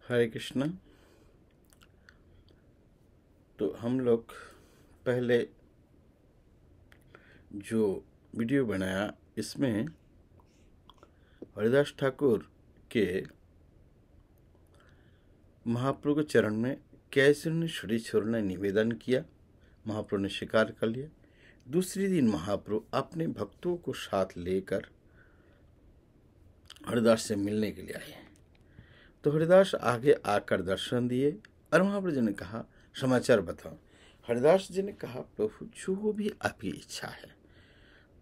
हरे कृष्णा। तो हम लोग पहले जो वीडियो बनाया इसमें हरिदास ठाकुर के महाप्रभु के चरण में कैसे उन्होंने छड़ी छोड़ने निवेदन किया, महाप्रभु ने स्वीकार कर लिया। दूसरे दिन महाप्रभु अपने भक्तों को साथ लेकर हरिदास से मिलने के लिए आए। तो हरिदास आगे आकर दर्शन दिए और महाप्रभु जी ने कहा समाचार बताओ। हरिदास जी ने कहा प्रभु जो भी आपकी इच्छा है।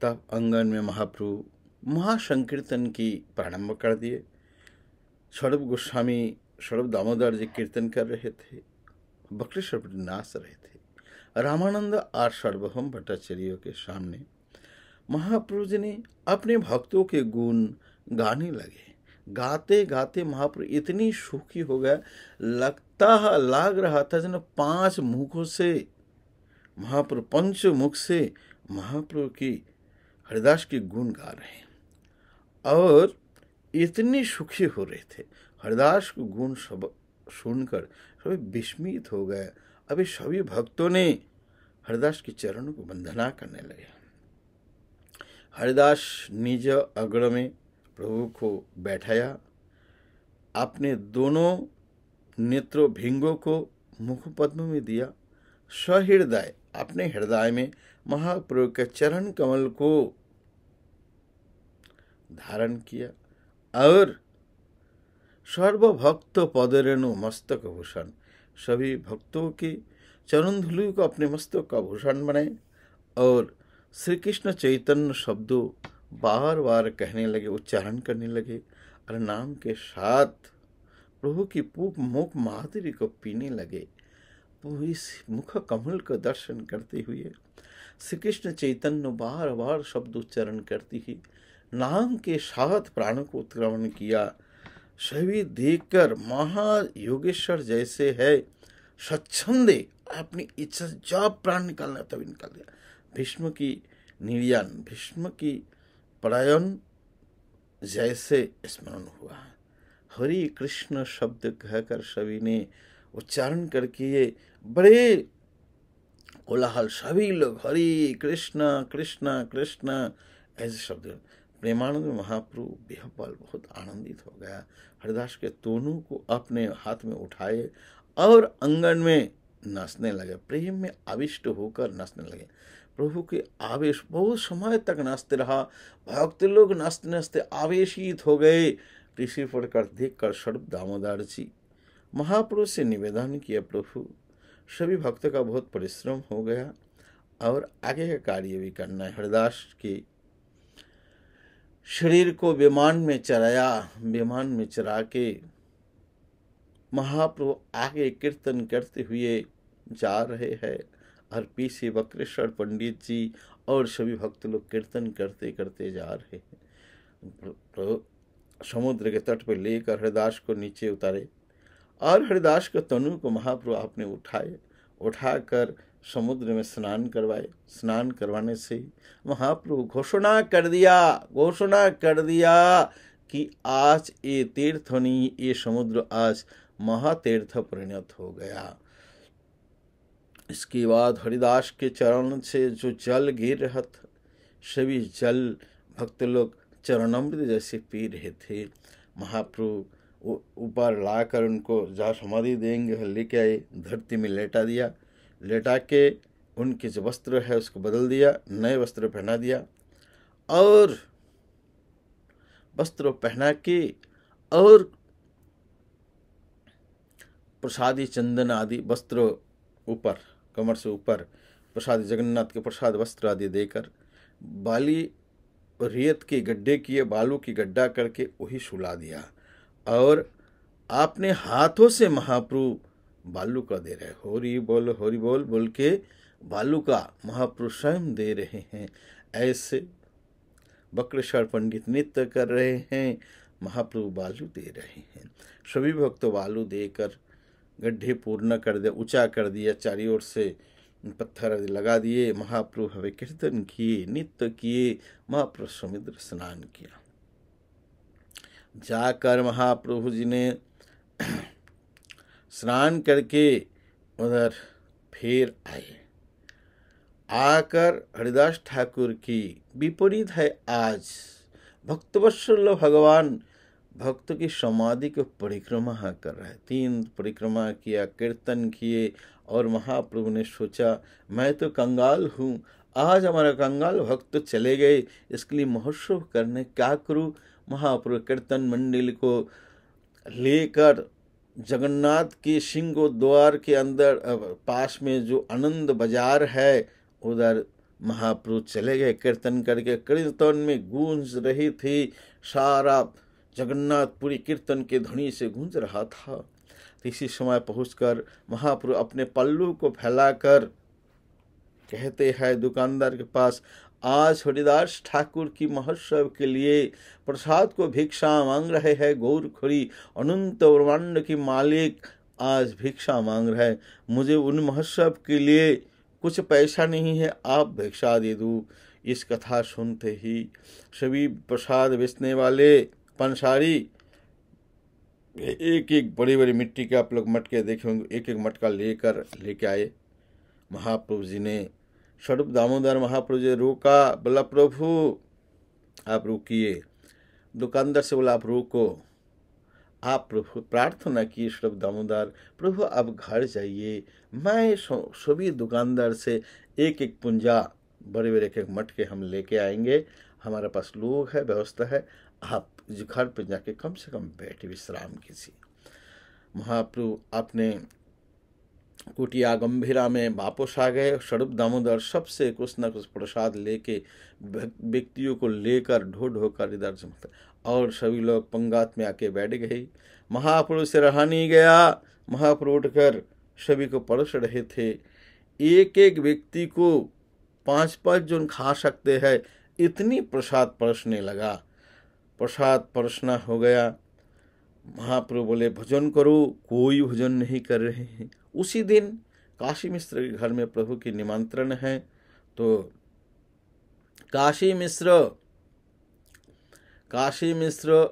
तब आंगन में महाप्रभु महासंकीर्तन की प्रारंभ कर दिए। स्वरूप गोस्वामी स्वरूप दामोदर जी कीर्तन कर रहे थे, बक्रेश्वर पर नाच रहे थे। रामानंद और सर्वभौम भट्टाचार्य के सामने महाप्रभु जी ने अपने भक्तों के गुण गाने लगे। गाते गाते महाप्रभु इतनी सुखी हो गया, लग रहा था जन पांच मुखों से महाप्रभु पंच मुख से महाप्रभु की हरिदास के गुण गा रहे हैं और इतनी सुखी हो रहे थे। हरिदास के गुण सब सुनकर सभी विस्मित हो गए। अभी सभी भक्तों ने हरिदास के चरणों को वंदना करने लगे। हरिदास निज अग्र में प्रभु को बैठाया, अपने दोनों नेत्रों भिंगों को मुख पद्म में दिया, सहृदय अपने हृदय में महाप्रभु के चरण कमल को धारण किया और सर्वभक्त पदरेणु मस्तक भूषण, सभी भक्तों के चरण धूलि को अपने मस्तक का भूषण बनाए और श्री कृष्ण चैतन्य शब्दों बार बार कहने लगे, उच्चारण करने लगे और नाम के साथ प्रभु की मुख माधुरी को पीने लगे। इस मुख कमल का दर्शन करते हुए श्री कृष्ण चैतन्य बार बार शब्द उच्चारण करती ही नाम के साथ प्राणों को उत्क्रमण किया। सभी देखकर महायोगेश्वर जैसे है स्वच्छंदे अपनी इच्छा जब प्राण निकालना तभी निकाल दिया। भीष्म की निर्यान, भीष्म की पलायन जैसे स्मरण हुआ। हरि कृष्ण शब्द कहकर सभी ने उच्चारण करके ये बड़े कोलाहल, सभी लोग हरि कृष्ण कृष्ण कृष्ण ऐसे शब्द। प्रेमानंद महाप्रभु बेहद बहुत आनंदित हो गया। हरिदास के दोनों को अपने हाथ में उठाए और आंगन में नाचने लगे, प्रेम में आविष्ट होकर नाचने लगे। प्रभु के आवेश बहुत समय तक नाचते रहा। भक्त लोग नाचते नाचते आवेशित हो गए। ऋषि पढ़कर देखकर स्वरूप दामोदर जी महाप्रभु से निवेदन किया, प्रभु सभी भक्तों का बहुत परिश्रम हो गया और आगे का कार्य भी करना है। हरिदास के शरीर को विमान में चढ़ाया, विमान में चढ़ा के महाप्रभु आगे कीर्तन करते हुए जा रहे हैं और पीछे बक्रेश्वर पंडित जी और सभी भक्त लोग कीर्तन करते करते जा रहे हैं। समुद्र के तट पर लेकर हरिदास को नीचे उतारे और हरिदास के तनु को महाप्रभु आपने उठाकर समुद्र में स्नान करवाए। स्नान करवाने से महाप्रभु घोषणा कर दिया कि आज ये तीर्थ नहीं, ये समुद्र आज महातीर्थ परिणत हो गया। इसके बाद हरिदास के चरण से जो जल गिर रहा था, सभी जल भक्त लोग चरणामृत जैसे पी रहे थे। महाप्रभु ऊपर लाकर उनको जहाँ समाधि देंगे लेके आए, धरती में लेटा दिया। लेटा के उनके जो वस्त्र है उसको बदल दिया, नए वस्त्र पहना दिया और वस्त्र पहना के और प्रसादी चंदन आदि वस्त्र ऊपर, कमर से ऊपर प्रसाद, जगन्नाथ के प्रसाद वस्त्र आदि देकर बाली रेत के गड्ढे किए, बालू की गड्ढा करके वही सुला दिया और आपने हाथों से महाप्रभु बालू का दे रहे। होरी बोल बोल के बालू का महाप्रभु स्वयं दे रहे हैं। ऐसे बक्रेश्वर पंडित नृत्य कर रहे हैं, महाप्रभु बालू दे रहे हैं। सभी भक्त बालू देकर गड्ढे पूर्ण कर दिया, ऊंचा कर दिया, चारों ओर से पत्थर लगा दिए। महाप्रभु हवे कीर्तन किए, नृत्य किए, महाप्रभु समुद्र स्नान किया। जाकर महाप्रभु जी ने स्नान करके उधर फिर आए। आकर हरिदास ठाकुर की विपरीत है आज। भक्तवत्सल भगवान भक्त की समाधि को परिक्रमा कर रहे हैं। 3 परिक्रमा किया, कीर्तन किए, और महाप्रभु ने सोचा मैं तो कंगाल हूँ, आज हमारा कंगाल भक्त चले गए, इसके लिए महोत्सव करने क्या करूँ। महाप्रभु कीर्तन मंडल को लेकर जगन्नाथ के सिंह द्वार के अंदर पास में जो आनंद बाजार है उधर महाप्रभु चले गए। कीर्तन करके कीर्तन में गूंज रही थी, सारा जगन्नाथपुरी कीर्तन के ध्वनि से गूंज रहा था। इसी समय पहुंचकर महाप्रभु अपने पल्लू को फैलाकर कहते हैं दुकानदार के पास, आज हरिदास ठाकुर की महोत्सव के लिए प्रसाद को भिक्षा मांग रहे हैं गौरखोरी अनंत ब्रह्मांड की मालिक आज भिक्षा मांग रहे हैं। मुझे उन महोत्सव के लिए कुछ पैसा नहीं है, आप भिक्षा दे दो। इस कथा सुनते ही सभी प्रसाद बेचने वाले पंसारी एक एक बड़ी बड़ी मिट्टी के आप लोग मटके देखे होंगे, एक एक मटका लेके आए। महाप्रभु जी ने स्वरूप दामोदर महाप्रभु जी रोका, बोला प्रभु आप रुकिए। दुकानदार से बोला आप रोको। आप प्रभु प्रार्थना किए स्वरूप दामोदर, प्रभु आप घर जाइए, मैं सभी दुकानदार से एक एक पुंजा बड़े बड़े एक एक मटके हम लेके आएंगे, हमारे पास लोग है, व्यवस्था है, आप घर पर जाके कम से कम बैठे विश्राम कीजिए। महाप्रभु अपने कुटिया गंभीरा में वापस आ गए। स्वरूप दामोदर सबसे कुछ न कुछ प्रसाद लेके व्यक्तियों को लेकर ढो ढो कर इधर जमते और सभी लोग पंगात में आके बैठ गए। महाप्रभु से रहा नहीं गया। महाप्रभु उठकर सभी को परोस रहे थे। एक एक व्यक्ति को 5-5 जन खा सकते हैं, इतनी प्रसाद परोसने लगा। प्रसाद परोसना हो गया। महाप्रभु बोले भोजन करो, कोई भोजन नहीं कर रहे हैं। उसी दिन काशी मिश्र के घर में प्रभु की निमंत्रण है, तो काशी मिश्र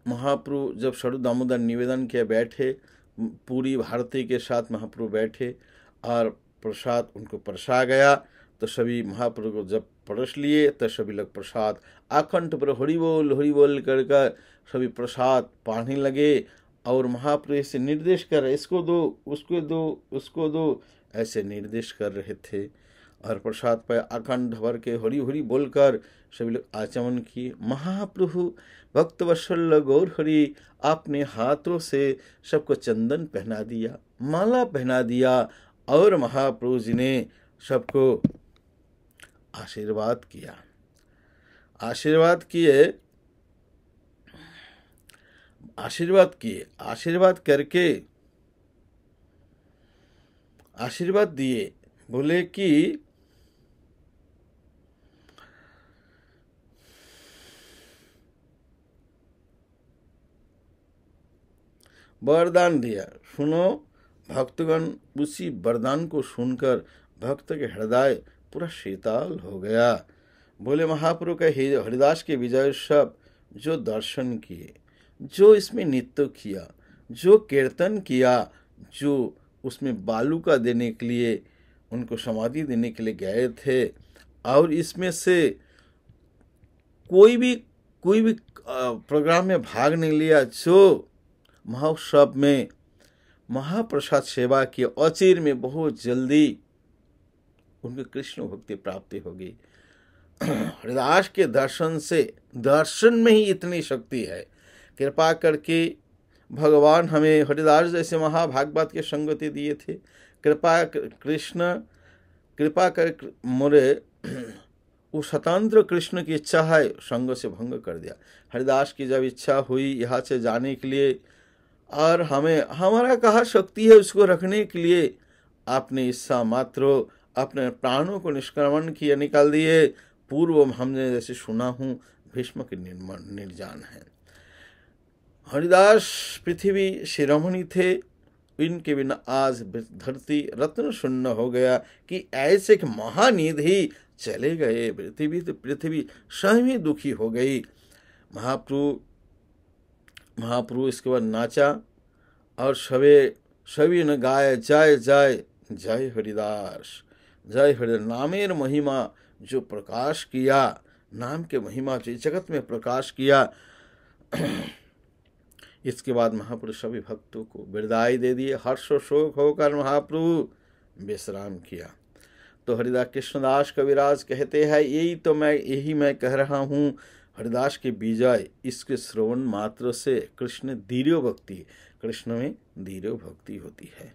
महाप्रभु जब स्वरूप दामोदर निवेदन किए बैठे, पूरी भारती के साथ महाप्रभु बैठे और प्रसाद उनको परसा गया, तो सभी महाप्रभु को जब परोस लिए तो सभी लोग प्रसाद अखंड पर हरि बोल कर सभी प्रसाद पाने लगे और महाप्रभु से निर्देश कर इसको दो, उसको दो, उसको दो, ऐसे निर्देश कर रहे थे। और प्रसाद पर अखंड भर के हरि हरि बोलकर सभी लोग आचमन किए। महाप्रभु भक्तवत्सल गौर हरि अपने हाथों से सबको चंदन पहना दिया, माला पहना दिया और महाप्रभु जी ने सबको आशीर्वाद किया। आशीर्वाद करके आशीर्वाद दिए। बोले कि वरदान दिया। सुनो भक्तगण, उसी वरदान को सुनकर भक्त के हृदय पूरा शीतल हो गया। बोले महाप्रभु के हरिदास के विजय सब जो दर्शन किए, जो इसमें नृत्य किया, जो कीर्तन किया, जो उसमें बालू का देने के लिए उनको समाधि देने के लिए गए थे, और इसमें से कोई भी प्रोग्राम में भाग नहीं लिया, जो महोत्सव में महाप्रसाद सेवा की, अचिर में बहुत जल्दी उनकी कृष्ण भक्ति प्राप्ति होगी। हरिदास के दर्शन में ही इतनी शक्ति है। कृपा करके भगवान हमें हरिदास जैसे महाभागवत के संगति दिए थे। कृपा कर मोरे वो स्वतंत्र कृष्ण की इच्छा है, संग से भंग कर दिया। हरिदास की जब इच्छा हुई यहाँ से जाने के लिए, और हमारा कहाँ शक्ति है उसको रखने के लिए, आपने इच्छा मात्र अपने प्राणों को निष्क्रमण किए, निकाल दिए। पूर्व हमने जैसे सुना हूँ भीष्म के निर्जान है। हरिदास पृथ्वी शिरोमणि थे, इनके बिना आज धरती रत्न शून्य हो गया कि ऐसे एक महानिधि चले गए। पृथ्वी स्वयं ही दुखी हो गई। महाप्रभु इसके बाद नाचा और सभी न गाय जय जय जय हरिदास। जय हरि नामेर महिमा जो प्रकाश किया, नाम के महिमा जो जगत में प्रकाश किया। इसके बाद महाप्रभु सभी भक्तों को विदाई दे दिए। हर्ष शोक होकर महाप्रभु विश्राम किया। तो हरिदास कृष्णदास कविराज कहते हैं, यही मैं कह रहा हूँ, हरिदास की विजय इसके श्रवण मात्र से कृष्ण धीरो भक्ति, कृष्ण में धीरो भक्ति होती है।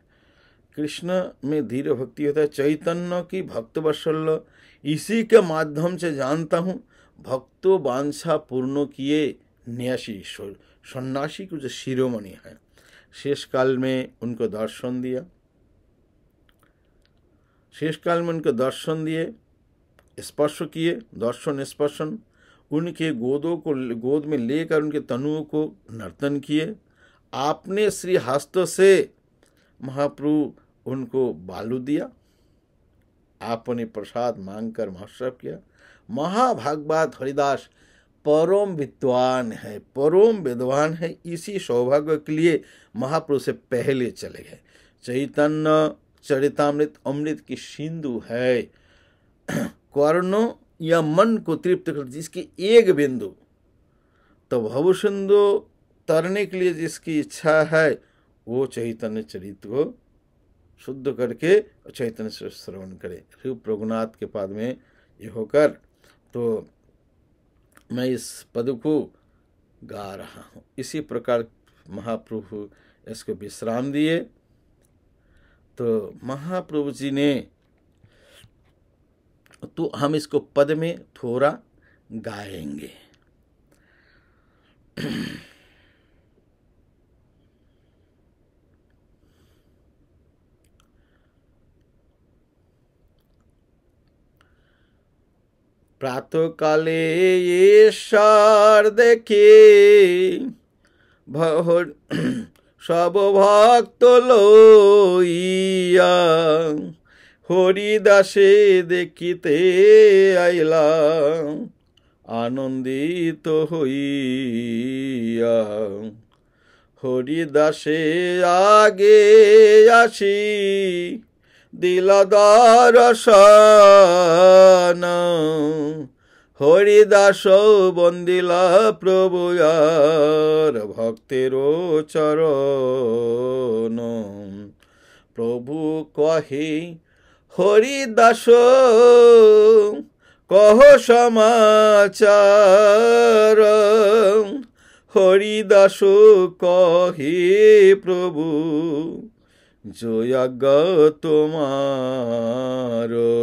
कृष्ण में धीरो भक्ति होता है। चैतन्य की भक्त वत्सल इसी के माध्यम से जानता हूँ। भक्तों वांछा पूर्ण किए न्यासी ईश्वर, सन्यासी को जो शिरोमणि है, शेष काल में उनको दर्शन दिया। शेष काल में उनको दर्शन दिए, स्पर्श किए, दर्शन स्पर्शन, उनके गोद में लेकर उनके तनुओं को नर्तन किए। आपने श्री हस्त से महाप्रभु उनको बालू दिया। आपने प्रसाद मांगकर महोत्सव किया। महाभागवत हरिदास परम विद्वान है, परम विद्वान है। इसी सौभाग्य के लिए महाप्रभु से पहले चले गए। चैतन्य चरितामृत अमृत की सिंधु है, कर्णों या मन को तृप्त कर जिसकी एक बिंदु, तो भव सिंधु तरने के लिए जिसकी इच्छा है वो चैतन्य चरित को शुद्ध करके चैतन्य से श्रवण करे। रूप रघुनाथ के पाद में ये होकर तो मैं इस पद को गा रहा हूँ। इसी प्रकार महाप्रभु इसको विश्राम दिए। तो महाप्रभु जी ने, तो हम इसको पद में थोड़ा गाएंगे। प्रातः काले ये सार देखे सब भक्त लइया, हरिदासे देखिते आइला आनंदित हइया। हरिदासे आगे आसी दिला दर्शन, हरिदास बंदिला प्रभुयार भक्तेरो चरण। प्रभु कहे हरिदास कह समाचार, हरिदास कहे प्रभु जो यज्ञ तुम्हारो।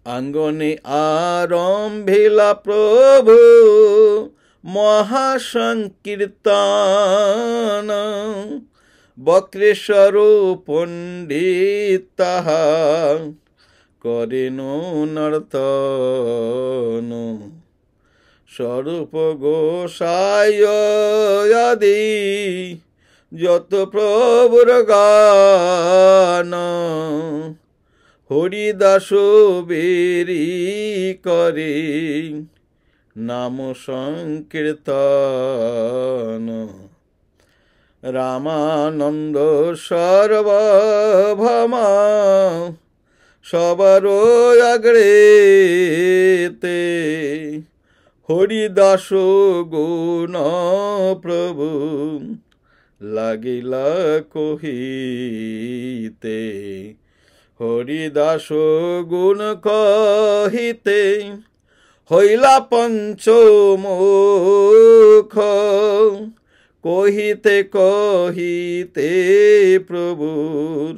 आंगने आरंभिला प्रभु महासंकीर्तन, बक्रेश्वर पंडित करेनो नर्तन। स्वरूप गोसाय आदि যত প্রভুর গান হরিদাস বেরি করে নাম সংকীর্তন রামানন্দ সর্বভৌমা সবার আগ্রেতে হরিদাস গুণ প্রভু লাগিলা কহিতে হরিদাস গুণ কহিতে হইলা পঞ্চমুখ কহিতে কহিতে প্রভুর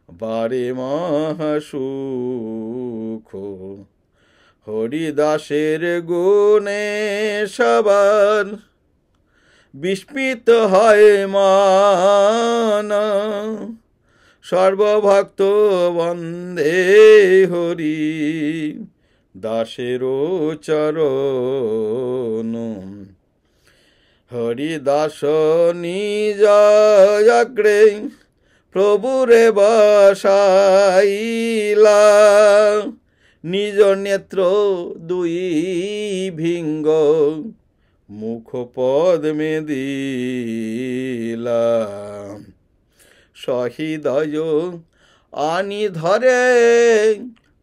বারে মহাসুখ হরিদাসের গুণে সবার বিস্মিত হয় মান সর্বভক্ত বন্দে হরি দাসের চরণ হরিদাস নিজ আগ্রে প্রভুরে বসাইলা নিজ নেত্র দুই ভিঙ্গ মুখ পদ্মে দিলা সহৃদয় আনি ধরে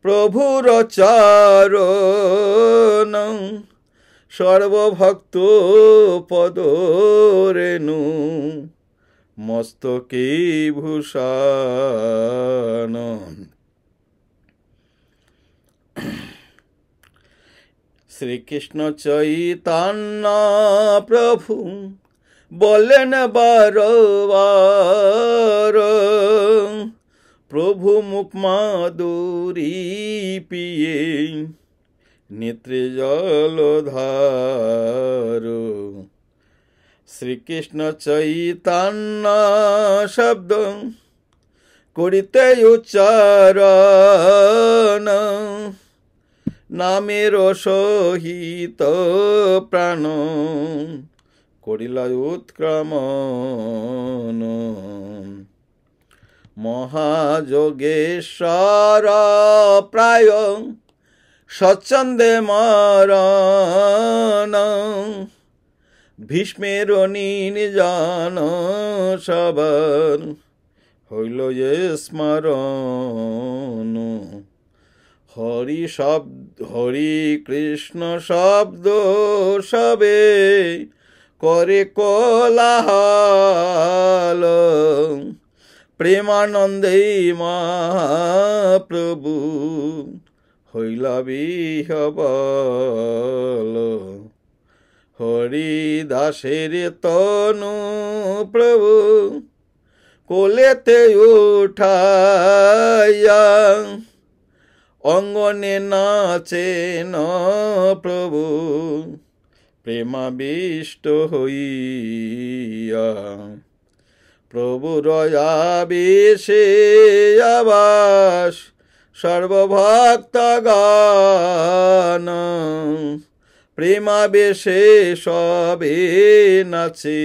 প্রভুর চরণ সর্বভক্ত পদরেণু মস্তকে ভূষণ। শ্রীকৃষ্ণ চৈতন্য প্রভু বলেন বারবার, প্রভু মুখ মাধুরী পিয়ে নেত্রে জলধার। শ্রীকৃষ্ণ চৈতন্য শব্দ করিতে উচ্চারণ, নামের সহিত প্রাণ করিলা উৎক্রমণ। মহাযোগেশ্বর প্রায় স্বচ্ছন্দে মরণ, ভীষ্মের নির্জন সবার হইল যে স্মরণ। হরি শব্দ হরি কৃষ্ণ শব্দ সবে করে কোলাহল, প্রেমানন্দে মহাপ্রভু হইলা বিহবল। হরিদাসের তনু প্রভু কোলেতে উঠাইয়া, অঙ্গনে নাচেন প্রভু প্রেমাবিষ্ট হইয়া। প্রভুর আবেশে আবাস সর্বভক্তগণ, প্রেমাবেশে সবে নাচে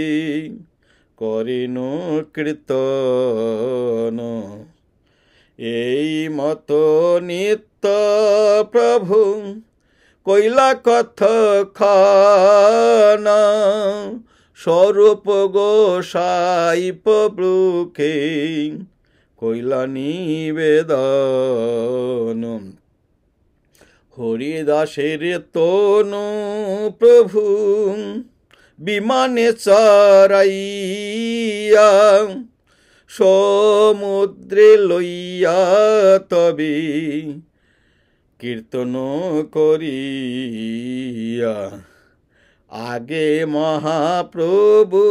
করিন কীর্তন। এই মত নিত্য প্রভু কইলা কথন, স্বরূপ গোসাই প্রভুকে কইলা নিবেদন। হরিদাসের তনু প্রভু বিমানে চড়াইয়া, সমুদ্রে লইয়া তবে কীর্তন করিয়া। আগে মহাপ্রভু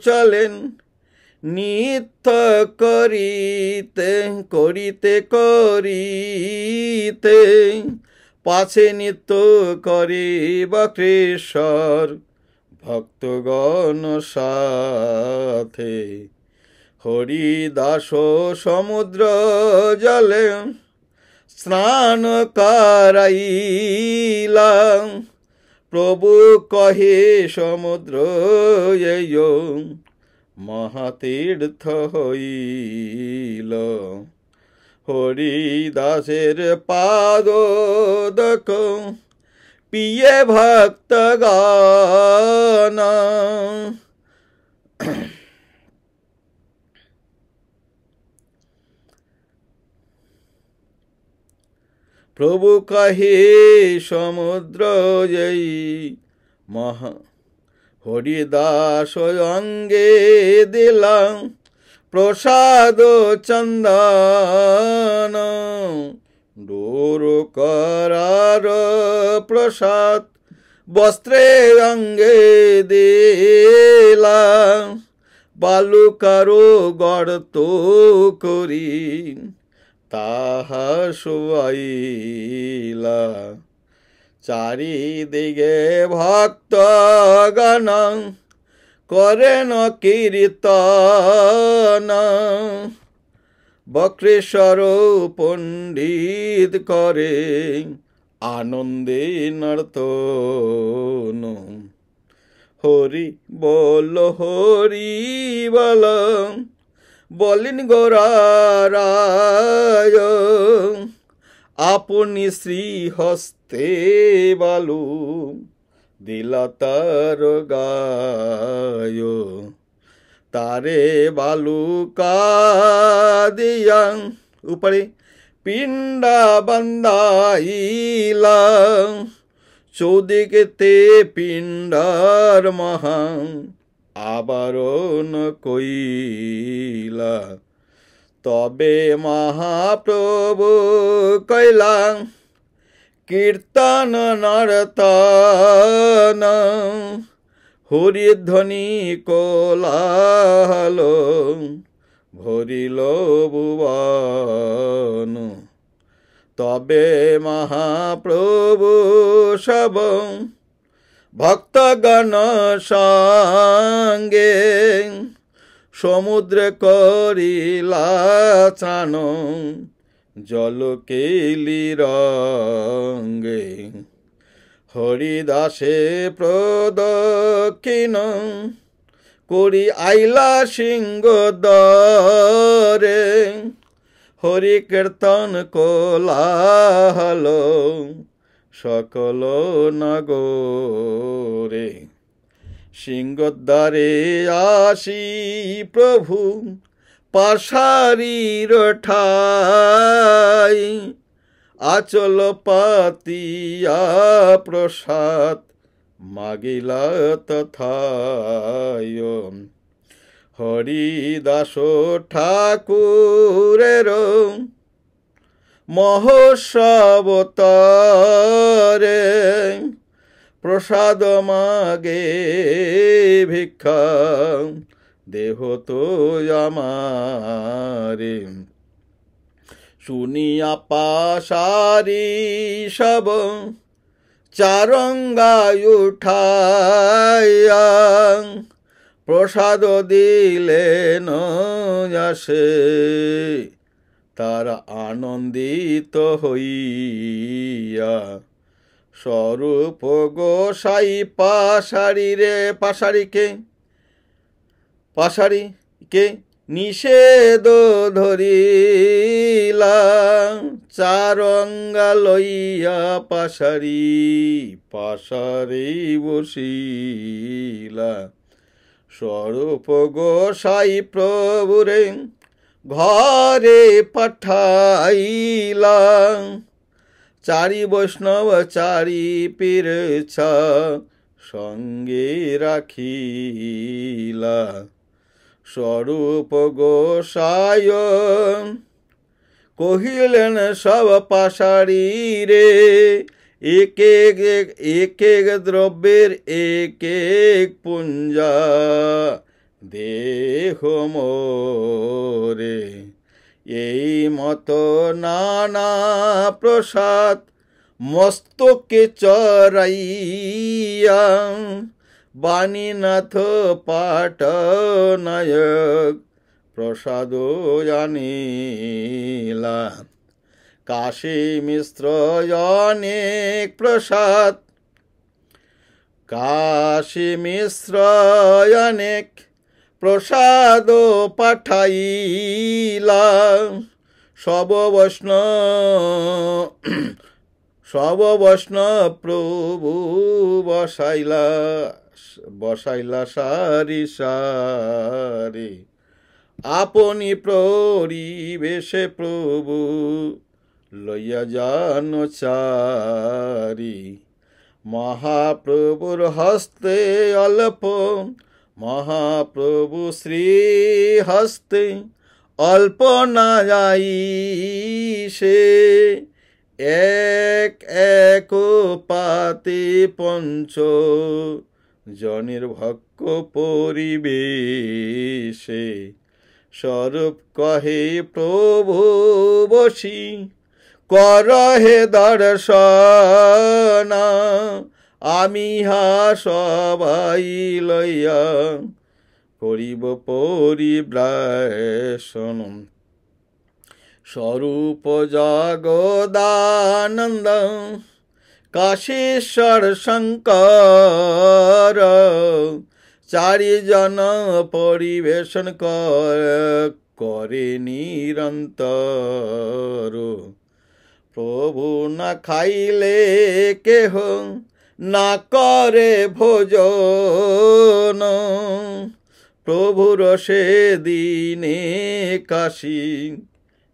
চলেন নিত্য করিতে করিতে করিতে, পাছে নিত্য করে বক্রেশ্বর ভক্তগণ সাথে। হরিদাস সমুদ্র জলে স্নান করাইলা, প্রভু কহে সমুদ্র এয়ো মহাতীর্থ হইল। হরিদাসের পাদ দক পিয়ে ভক্তগণ, প্রভু কহে সমুদ্র জয়ী মহা। হরিদাস অঙ্গে দিলাম প্রসাদ চন্দন, ডোর করার প্রসাদ বস্ত্রে অঙ্গে দিলাম, বালুকারো গর্ত করি তাহা শোয়াইলা। চারিদিকে ভক্তগণ করেন কীর্তন, বক্রেশ্বর পণ্ডিত করে আনন্দে নর্তন। হরি বল বলিন গৌরারায়, আপনি শ্রী হস্তে বালু দিলা তার গায়, তারে বালুকা দিয়া উপরে পিণ্ডা বান্ধাইলা, চৌদিকেতে পিণ্ডার মহান আবরণ কইলা। তবে মহাপ্রভু কইলা কীর্তন নর্তন, হরিধ্বনি কোলাহল ভরিল ভুবন। তবে মহাপ্রভু সব ভক্তগণ সঙ্গে সমুদ্র করিলা চান, জল কেলি রঙ্গে। হরিদাসে প্রদক্ষিণ করি আইলা সিংহ দরে, হরি কীর্তন কোলাহল সকল নগরে। সিংহদ্বারে আসি প্রভু পাশারির ঠাই, আচল পাতিয়া প্রসাদ মাগিলা তথায়। হরিদাস ঠাকুরের মহোৎসবতরে, প্রসাদ মাগে ভিক্ষা দেহ তো আমারে। শুনিয়া পাশারি সব চারঙ্গায় উঠাইয়া, প্রসাদ দিলেন আসে তারা আনন্দিত হইয়া। স্বরূপ গোসাই পাশারিকে নিষেধ ধরিলা, চারঙ্গা লইয়া পাশারি বসিলা। স্বরূপ গোসাই প্রভুরে ঘরে পাঠাইলা, চারি বৈষ্ণব চারি পীর সঙ্গে রাখিলা। স্বরূপ গোসাই কহিলেন সব পাশারি রে, এক এক দ্রব্যের এক এক পুঞ্জা দেহ মোরে। এই মতো নানা প্রসাদ মস্তকে চড়াইয়া, বাণীনাথ পাটনায়ক প্রসাদ আনিলা। কাশী মিশ্র অনেক প্রসাদ, কাশী মিশ্র অনেক প্রসাদ পাঠাইলা। সব বৈষ্ণব প্রভু বসাইলা সারি সারি। আপনি পরিবেশে প্রভু লইয়া যান চারি। মহাপ্রভুর হস্তে অল্প, মহাপ্রভু শ্রী হস্তে অল্প না যাই সে, এক এক পাতে পঞ্চ জনের ভক্ষ পরিবেশে। স্বরূপ কহে প্রভু বসি করহে দর্শন, আমি হা সবাই লইয়া করিব পরিব্রাশন। স্বরূপ জগদানন্দ কাশীশ্বর শঙ্কর, চারিজন পরিবেশন করে নিরন্তর। প্রভু না খাইলে কেহ না করে ভোজন, প্রভুর সেদিনে কাশী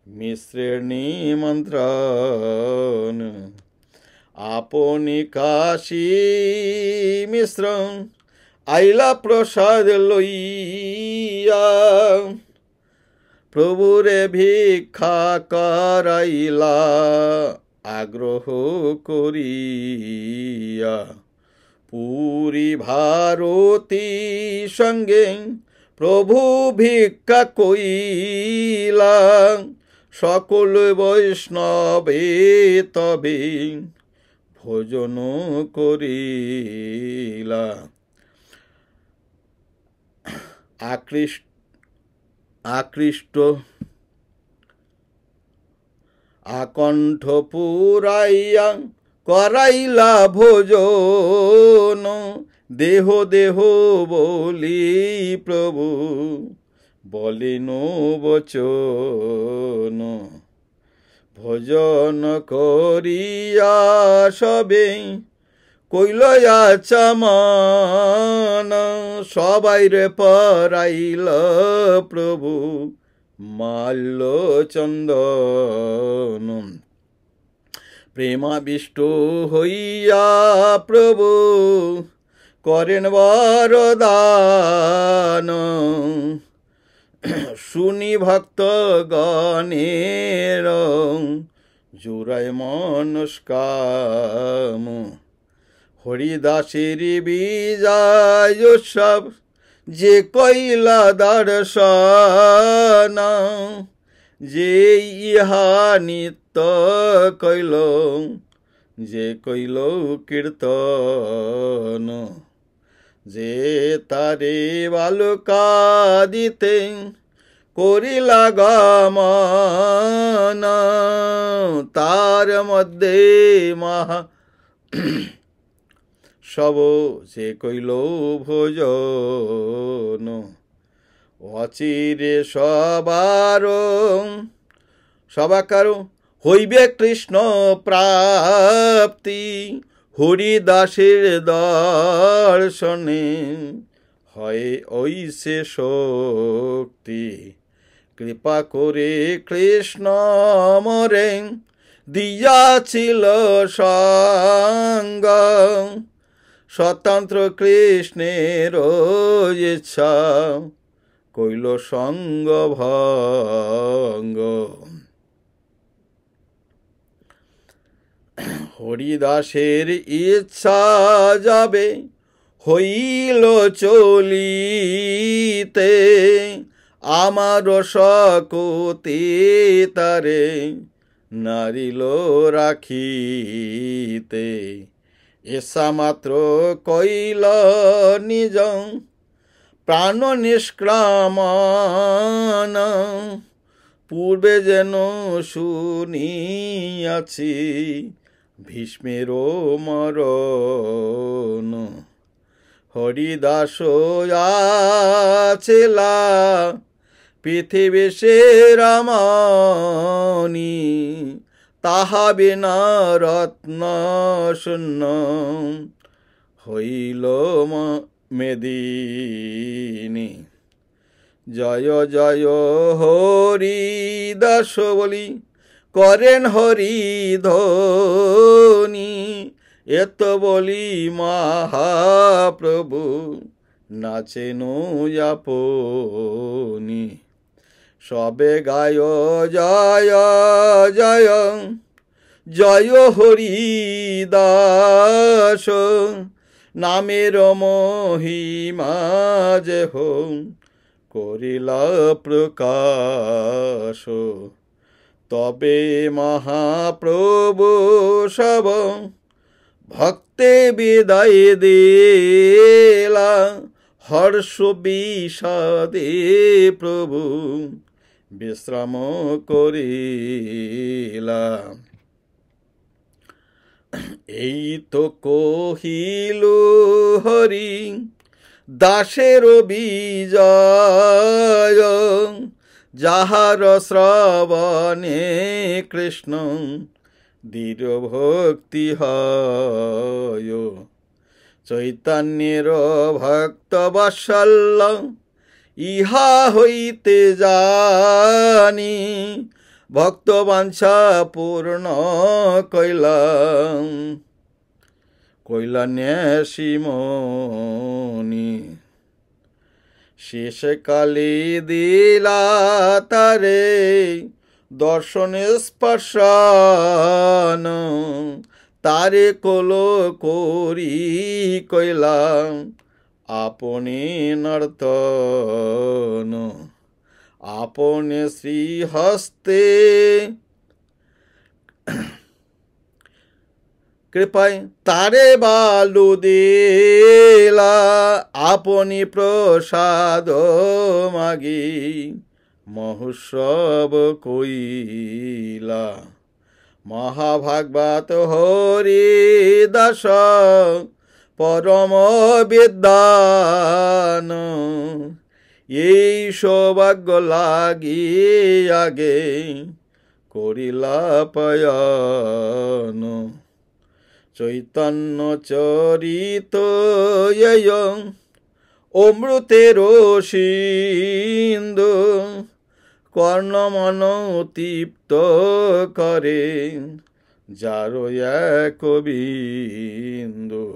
মিশ্রের নিমন্ত্রণ। আপনি কাশী মিশ্র আইলা প্রসাদ লইয়া, প্রভুরে ভিক্ষা করাইলা আগ্রহ করিয়া। পুরী ভারতী সঙ্গে প্রভু ভিক্ষা কইলা, সকল বৈষ্ণবে তবে ভোজন করিলা। আকৃষ্ট আকণ্ঠ পুরাইয়া করাইলা ভোজন, দেহ দেহ বলি প্রভু বলেন বচন। ভোজন করিয়া সবে কইল আচমন, সবাইরে পরাইল প্রভু মাল্য চন্দন। প্রেমাবিষ্ট হইয়া প্রভু করেন বরদান, শুনি ভক্ত গণের জুড়ায় মনস্কাম। হরিদাসের বিজয় উৎসব যে কইলা দর্শন, যে ইহা নিত্য কইল, যে কইল কীর্তন। যে তারে বালুকা দিতে করিলা গমন, তার মধ্যে মহা সব যে কইল ভোজন। অচিরে সবাকার হইবে কৃষ্ণ প্রাপ্তি, হরিদাসের দর্শনে হয় ঐসে শক্তি। কৃপা করে কৃষ্ণ মরে দিয়াছিল সঙ্গ, স্বতন্ত্র কৃষ্ণের ইচ্ছা কইল সঙ্গ ভঙ্গ। হরিদাসের ইচ্ছা যাবে হইল চলিতে, আমার শকতি তারে নারিল রাখিতে। এসা মাত্র কইল নিজ প্রাণ নিষ্ক্রমণ, পূর্বে যেন শুনিয়াছি ভীষ্মের মরণ। হরিদাস আছেলা পৃথিবী সে রামনি, তাহা বিনা রত্ন শূন্য হইল মেদিনী। জয় জয় হরিদাস বলি করেন হরিধ্বনি, এত বলি মহাপ্রভু নাচেন আপনি। সবে গায় জয় জয় জয় হরিদাস, নামের মহিমা যে করিলা প্রকাশ। তবে মহাপ্রভু সব ভক্তে বিদায় দিলা, হর্ষ বিষাদে প্রভু বিশ্রাম করিলা। এই তো কহিল হরি দাসের বিজয়, যাহার শ্রবণে কৃষ্ণ দৃঢ় ভক্তি হয়। চৈতন্যের ভক্ত বাৎসল্য ইহা হইতে জানি, ভক্ত বাঞ্ছা পূর্ণ কৈলান্যাসী মনি। শেষকালে দিলা তারে দর্শনে স্পর্শন, তারে কোল করি কইলাম আপনি নর্তন। আপনে শ্রীহস্তে কৃপায় তারে বালু দিলা, আপনি প্রসাদ মাগি মহোৎসব কইলা। মহাভাগবত হরিদাস পরম বিদ্বান, এই সৌভাগ্য লাগি আগে করিলা পয়ন। চৈতন্য চরিত অমৃতের সিন্ধু, কর্ণমন তৃপ্ত করে যার এক বিন্দু।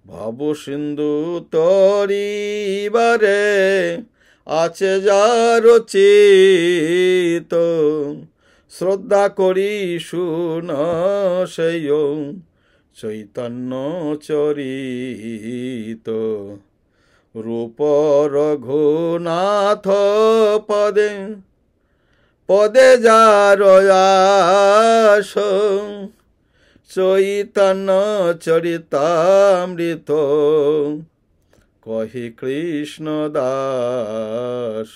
ভব সিন্ধু তরিবারে আছে যার চিত, শ্রদ্ধা করি শুন সেই চৈতন্য চরিত। রূপ রঘুনাথ পদে পদে যার আস, চৈতন্য চরিতামৃত কহি কৃষ্ণ দাস।